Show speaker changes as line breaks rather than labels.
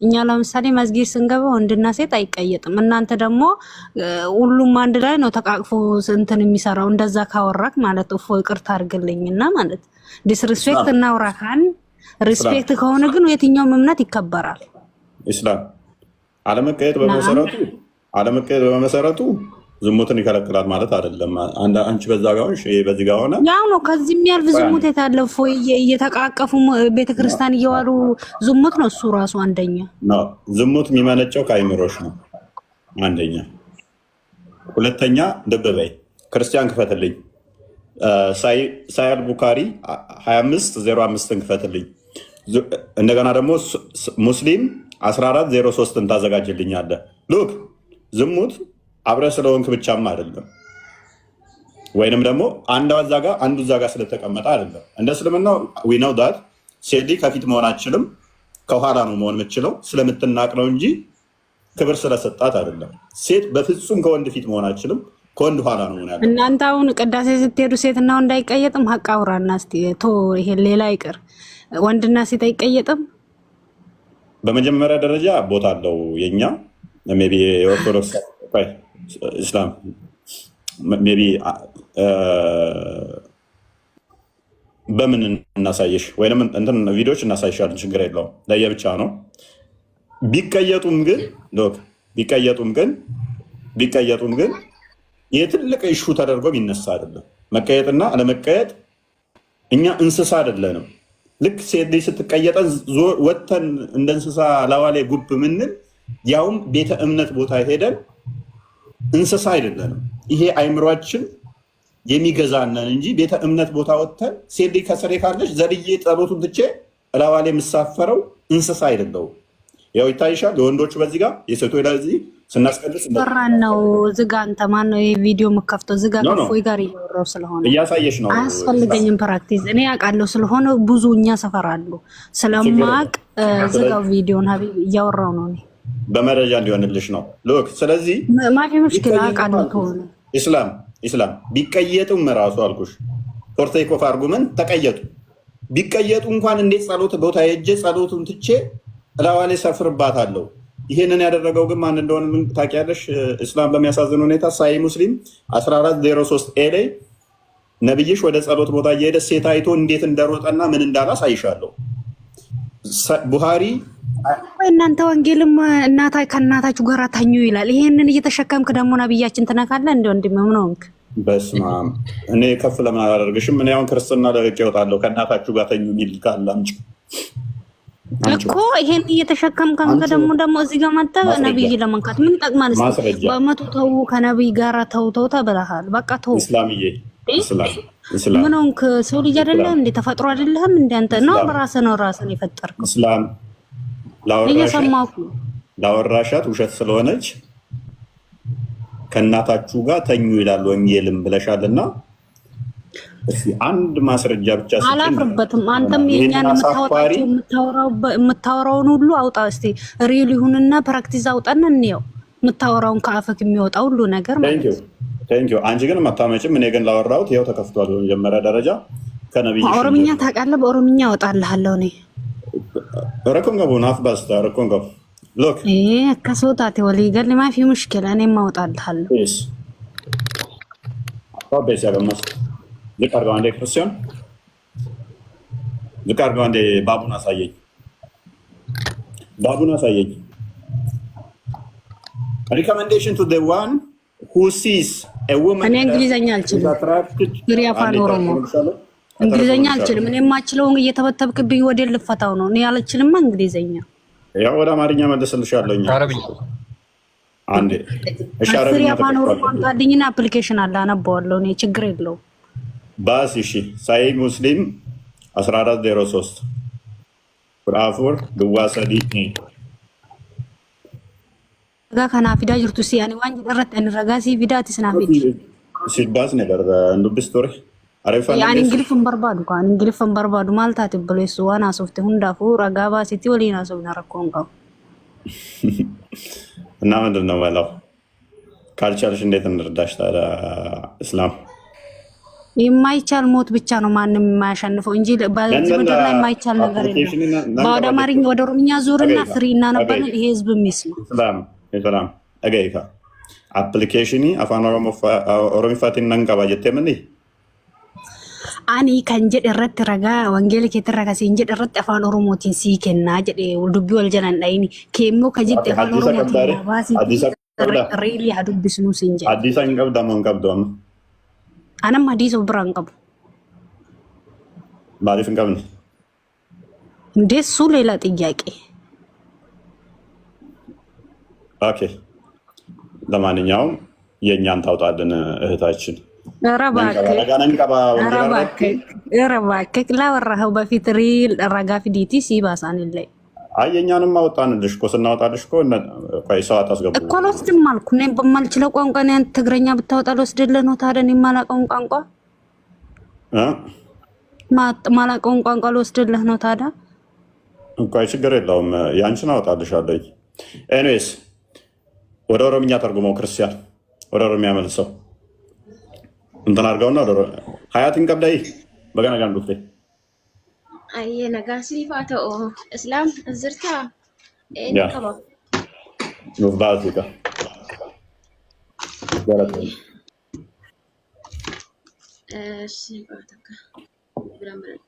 እኛ ለምሳሌ መስጊድ ስንገባ ወንድና ሴት አይቀየጥም። እናንተ ደግሞ ሁሉም አንድ ላይ ነው ተቃቅፎ እንትን የሚሰራው። እንደዛ ካወራክ ማለት እፎ ይቅርታ አድርግልኝና ማለት ዲስሪስፔክት እናውራ ካን ሪስፔክት ከሆነ ግን የትኛውም እምነት ይከበራል።
ኢስላም አለመቀየጥ በመሰረቱ ዝሙትን ይከለክላል ማለት አይደለም። አንቺ በዛ ጋር ሆንሽ በዚህ ጋር ሆነ
ያው ነው። ከዚህ የሚያልፍ ዝሙት የታለፈ እየተቃቀፉ ቤተክርስቲያን እየዋሉ ዝሙት ነው። እሱ ራሱ አንደኛ
ነው። ዝሙት የሚመነጨው ከአይምሮሽ ነው አንደኛ። ሁለተኛ ልብ በይ፣ ክርስቲያን ክፈትልኝ፣ ሳይል ቡካሪ 2505ን ክፈትልኝ። እንደገና ደግሞ ሙስሊም 1403ን ታዘጋጅልኛለህ። ሉክ ዝሙት አብረ ስለሆንክ ብቻም አይደለም፣ ወይንም ደግሞ አንዱ እዛ ጋ ስለተቀመጠ አይደለም። እንደ እስልምና ዊ ኖው ዳት ሴት ከፊት መሆን አችልም፣ ከኋላ ነው መሆን የምችለው ስለምትናቅ ነው እንጂ ክብር ስለሰጣት አይደለም። ሴት በፍጹም ከወንድ ፊት መሆን አችልም፣ ከወንድ ኋላ ነው ሆነ።
እናንተ አሁን ቅዳሴ ስትሄዱ ሴትና ወንድ አይቀየጥም? ሀቅ አውራና እስቲ ይሄ ሌላ ይቅር፣ ወንድና ሴት አይቀየጥም?
በመጀመሪያ ደረጃ ቦታ አለው የኛ ሜይ ቢ የኦርቶዶክስ ኢስላም ሜይ ቢ በምን እናሳየሽ ወይም እንትን ቪዲዮዎች እናሳይሻለን፣ ችግር የለውም። ለየብቻ ነው። ቢቀየጡም ግን ይህ ትልቅ ኢሹ ተደርጎ የሚነሳ አይደለም። መቀየጥና አለመቀየጥ እኛ እንስሳ አይደለንም። ልክ ሴት ልጅ ስትቀየጠን ወተን እንደ እንስሳ ላዋሌ ጉብ ምንል ያውም ቤተ እምነት ቦታ ሄደን እንስሳ አይደለንም። ይሄ አይምሯችን የሚገዛነን እንጂ ቤተ እምነት ቦታ ወተን ሴት ልጅ ከስሬ ካለች ዘልዬ ጸሎቱን ትቼ ላዋሌ የምሳፈረው እንስሳ አይደለው። ያው ይታይሻል። የወንዶቹ በዚህ ጋር የሴቶች ለዚህ ስናስቀድስ
በራን ነው። ዝጋ አንተ ማን ነው ይሄ ቪዲዮ የምከፍተው? ዝጋ ከፎይ ጋር እያወራው ስለሆነ
እያሳየሽ ነው።
አያስፈልገኝም ፕራክቲስ እኔ ያውቃለሁ ስለሆነ ብዙ እኛ ሰፈር አሉ ስለማቅ ዝጋው ቪዲዮን ሀቢብ እያወራው ነው እኔ
በመረጃ እንዲሆንልሽ ነው። ሎክ ስለዚህ
ማፊ ሙሽኪላ አውቃለሁ ከሆነ
ኢስላም ቢቀየጡም ራሱ አልኩሽ ፎር ቴክ ኦፍ አርጉመንት ተቀየጡ። ቢቀየጡ እንኳን እንዴት ጸሎት ቦታ ሄጄ ጸሎቱን ትቼ እላዋሌ ሰፍርባታለሁ። ይሄንን ያደረገው ግን ማን እንደሆነ ምን ታውቂያለሽ? እስላም በሚያሳዝን ሁኔታ ሳይ ሙስሊም 1403 ኤ ላይ ነብይሽ ወደ ጸሎት ቦታ እየሄደ ሴት አይቶ እንዴት እንደሮጠና ምን እንዳላ ሳይሻለሁ። ቡሃሪ
እናንተ ወንጌልም ከእናታችሁ ጋር ታኙ ይላል። ይሄንን እየተሸከምክ ደግሞ ነብያችን ትነካለህ እንደ ወንድም ምን ሆንክ?
በስመ አብ እኔ ከፍ ለምን አላደርግሽም? እኔ አሁን ክርስትና ለቅቄ እወጣለሁ። ከእናታችሁ ጋር ተኙ የሚል ካለ አምጪ
እኮ ይሄን እየተሸከምክ አንተ ደግሞ እዚህ ጋር መጣ ነብይ ለመንካት ምን ይጠቅማል? በመቶ ተው ከነብይ ጋር ተው ተብለሃል። በቃ ተው።
እስላምዬ
ምን ሆንክ? ሰው ልጅ አይደለም እንዴ? ተፈጥሮ አይደለም እንዴ? አንተ ነው በራስህ ነው ራስህን የፈጠርከው።
እስላም ላወራሻት ውሸት ስለሆነች ከእናታችሁ ጋር ተኙ ይላል ወንጌልም ብለሻልና አንድ ማስረጃ ብቻ
አላፍርበትም። አንተም የኛን የምታወራውን ሁሉ አውጣ እስቲ። ሪል ይሁንና ፕራክቲስ አውጣና እንየው። የምታወራውን ከአፈክ የሚወጣ ሁሉ ነገር ማለት ነው።
ቴንኪው። አንቺ ግን አታመጭም። እኔ ግን ላወራሁት ይኸው ተከፍቷል። በመጀመሪያ ደረጃ ከነብይ
ኦሮምኛ ታውቃለህ? በኦሮምኛ አወጣልሃለሁ እኔ
ረኮን ገቡ ናፍ ባስታ ረኮን ገቡ ሎክ
ከሶታቴ ወልይ ገል ማፊ ሙሽኪላ እኔም አወጣልሃለሁ።
ቤስ ያገመስ ልቀርገው አንዴ ክርስቲያን ልቀርገው አንዴ ባቡን አሳየኝ። ሪኮሜንዴሽን ቱ ዘ ዋን who sees a woman
እኔ እንግሊዘኛ አልችልም። ግሪያ ፋን ኦሮሞ እንግሊዘኛ አልችልም። እኔ የማችለውን እየተበተብክብኝ ወደ ልፈታው ነው። እኔ አልችልም እንግሊዘኛ።
ያው ወደ አማርኛ መልስልሻለሁ። አረብኛ አንዴ እሺ። አረብኛ
ፋን ኦሮሞ አንታድኝና አፕሊኬሽን አለ አነባዋለሁ እኔ ችግር የለውም።
ባስ እሺ። ሳይ ሙስሊም 1403 ቁርአን ድዋሰዲ
ጋ ከናፊዳ ጅርቱ ሲያኒ ዋን ጅረት እንረጋሲ ቪዳት ስናፊድ
ሲባስ ነገር እንዱብስቶሪ አረፋ
ያኒ እንግሊፍን በርባዱ ማልታት ብለስ ዋና ሶፍት ሁንዳፉ ረጋባ ሲቲ ወሊና ሶብና ረኮንጋው
እና ምንድን ነው ማለት ካልቻልሽ እንዴት እንርዳሽ ታዲያ? እስላም
የማይቻል ሞት ብቻ ነው ማንም የማያሸንፈው እንጂ በዚህ ምድር ላይ የማይቻል ነገር የለም። ወደ አማርኛ ወደ ኦሮምኛ ዙርና ፍሪ እናነባለን። ይሄ ህዝብ የሚስለው
ሰላም አገይካ አፕሊኬሽኒ አፋን ኦሮሚፋቲን ነንቀባ ጀቴምኒ
ani kan jedhe irratti ragaa wangeela keetti ragaa siin jedhe irratti afaan oromootiin sii kennaa jedhe dubbii wal jalan dhayini keemmoo ka jette afaan oromootiin baasii reelii haa dubbisnuu siin jedhe.
Addisa hin qabdu ammoo hin qabdu amma.
Anam hadiisa of biraa hin qabu.
Maaliif hin qabne?
እንደሱ ሌላ ጥያቄ።
ኦኬ ለማንኛውም የእኛን ታውጣልን እህታችን።
ረባክ ላወራኸው በፊት ሪል ረጋ ፊዲቲ ሲባሳን ላይ
የእኛንም አወጣንልሽ እኮ ስናወጣልሽ እኮ ሰው አታስገቡ
እኮ አልወስድም አልኩ። እኔ በማልችለው ቋንቋ ነው ትግረኛ ብታወጣ ልወስድልህ ነው። ታዲያ እኔ የማላውቀውን ቋንቋ ማላውቀውን ቋንቋ ልወስድልህ ነው። ታዲያ
እኮ ችግር የለውም ያንቺን አወጣልሻለሁ። ኤኒዌይስ ወደ ኦሮምኛ ተርጉመው ክርስቲያን ወደ ኦሮምያ መልሰው እንትን አድርገውና ሀያትን ቀብዳይ በገና ጋር ዱክቴ
አየ ነጋሲፋ ተኦ እስላም ዝርታ ኤንከባ
ኑባዚካ ገለተ
እሺ ባታካ ብራምረዳ